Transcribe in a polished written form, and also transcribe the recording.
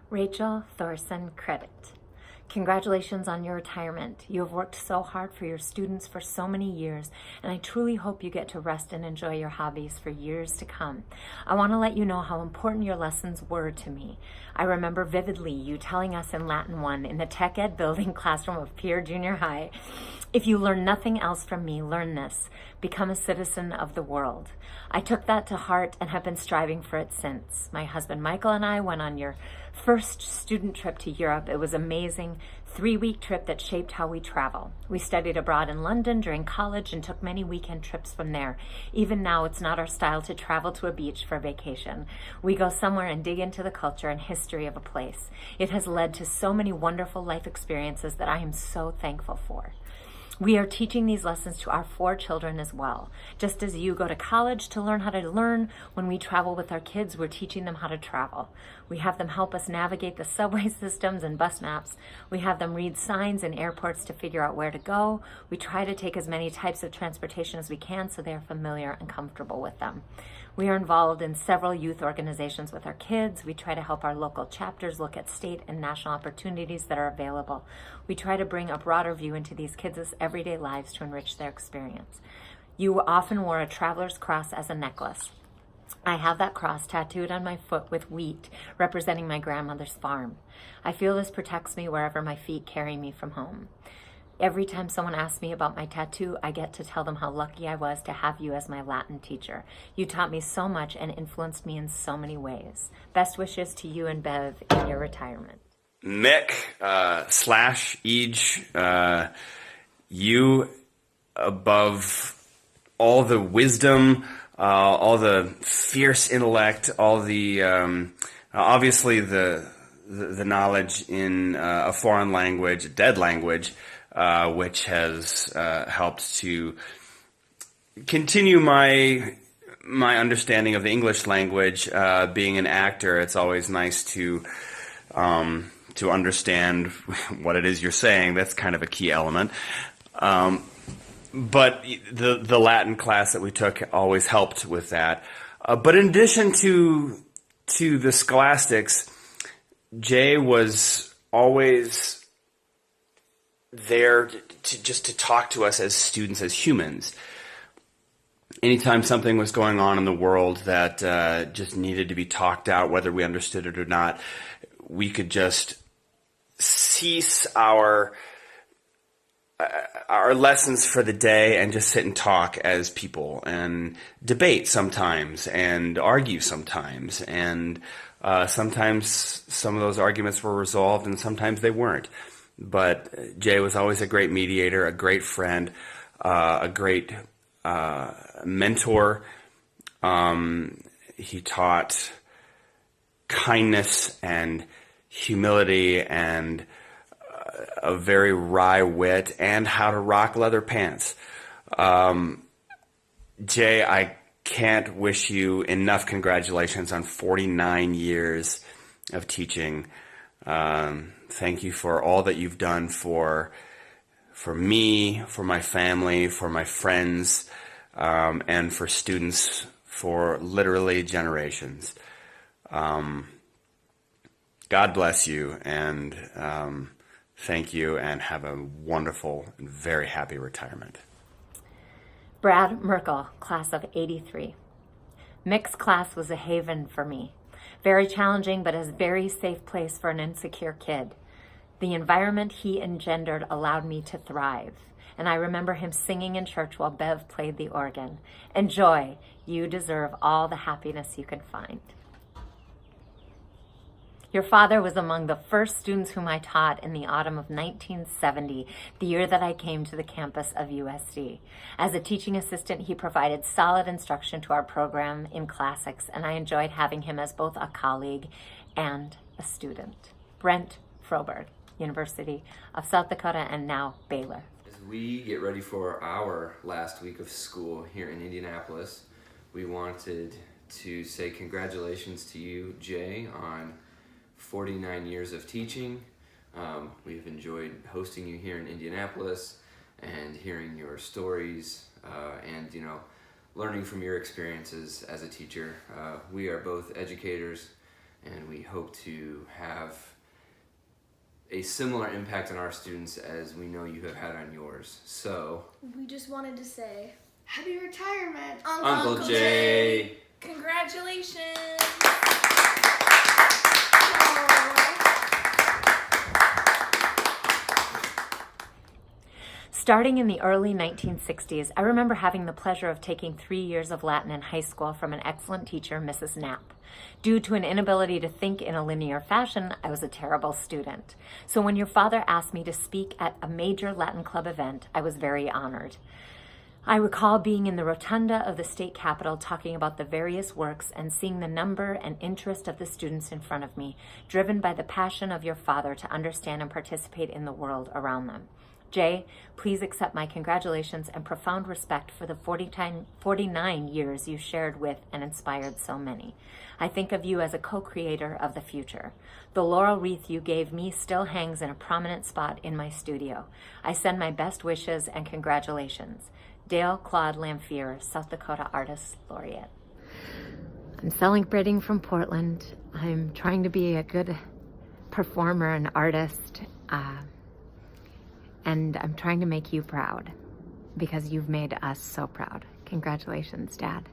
Rachel Thorson Credit. Congratulations on your retirement. You have worked so hard for your students for so many years, and I truly hope you get to rest and enjoy your hobbies for years to come. I want to let you know how important your lessons were to me. I remember vividly you telling us in Latin 1 in the Tech Ed building classroom of Pierre Junior High, if you learn nothing else from me, learn this. Become a citizen of the world. I took that to heart and have been striving for it since. My husband Michael and I went on your first student trip to Europe. It was amazing. 3-week trip that shaped how we travel. We studied abroad in London during college and took many weekend trips from there. Even now, it's not our style to travel to a beach for vacation. We go somewhere and dig into the culture and history of a place. It has led to so many wonderful life experiences that I am so thankful for. We are teaching these lessons to our 4 children as well. Just as you go to college to learn how to learn, when we travel with our kids, we're teaching them how to travel. We have them help us navigate the subway systems and bus maps. We have them read signs in airports to figure out where to go. We try to take as many types of transportation as we can so they're familiar and comfortable with them. We are involved in several youth organizations with our kids. We try to help our local chapters look at state and national opportunities that are available. We try to bring a broader view into these kids' everyday lives to enrich their experience. You often wore a traveler's cross as a necklace. I have that cross tattooed on my foot with wheat, representing my grandmother's farm. I feel this protects me wherever my feet carry me from home. Every time someone asks me about my tattoo, I get to tell them how lucky I was to have you as my Latin teacher. You taught me so much and influenced me in so many ways. Best wishes to you and Bev in your retirement. Mick /Ej, you above all the wisdom, all the fierce intellect, all the obviously the knowledge in a foreign language, a dead language, which has helped to continue my understanding of the English language. Being an actor, it's always nice to understand what it is you're saying. That's kind of a key element. But the Latin class that we took always helped with that. But in addition to the scholastics, Jay was always there to talk to us as students, as humans. Anytime something was going on in the world that just needed to be talked out, whether we understood it or not, we could just cease our lessons for the day and just sit and talk as people and debate sometimes and argue sometimes. And sometimes some of those arguments were resolved and sometimes they weren't. But Jay was always a great mediator, a great friend, a great mentor. He taught kindness and humility and a very wry wit and how to rock leather pants. Jay, I can't wish you enough congratulations on 49 years of teaching. Thank you for all that you've done for me, for my family, for my friends, and for students for literally generations. God bless you, and thank you, and have a wonderful and very happy retirement. Brad Merkel, class of '83. Mick's class was a haven for me. Very challenging, but a very safe place for an insecure kid. The environment he engendered allowed me to thrive. And I remember him singing in church while Bev played the organ. Enjoy. You deserve all the happiness you can find. Your father was among the first students whom I taught in the autumn of 1970, the year that I came to the campus of USD. As a teaching assistant, he provided solid instruction to our program in classics, and I enjoyed having him as both a colleague and a student. Brent Froberg, University of South Dakota, and now Baylor. As we get ready for our last week of school here in Indianapolis, we wanted to say congratulations to you, Jay, on 49 years of teaching. We've enjoyed hosting you here in Indianapolis and hearing your stories and learning from your experiences as a teacher. We are both educators and we hope to have a similar impact on our students as we know you have had on yours. So we just wanted to say, happy retirement, Uncle Jay! Congratulations! Starting in the early 1960s, I remember having the pleasure of taking 3 years of Latin in high school from an excellent teacher, Mrs. Knapp. Due to an inability to think in a linear fashion, I was a terrible student. So when your father asked me to speak at a major Latin club event, I was very honored. I recall being in the rotunda of the state capitol talking about the various works and seeing the number and interest of the students in front of me, driven by the passion of your father to understand and participate in the world around them. Jay, please accept my congratulations and profound respect for the 49 years you shared with and inspired so many. I think of you as a co-creator of the future. The laurel wreath you gave me still hangs in a prominent spot in my studio. I send my best wishes and congratulations. Dale Claude Lamphere, South Dakota Artist Laureate. I'm celebrating from Portland. I'm trying to be a good performer and artist. And I'm trying to make you proud because you've made us so proud. Congratulations, Dad.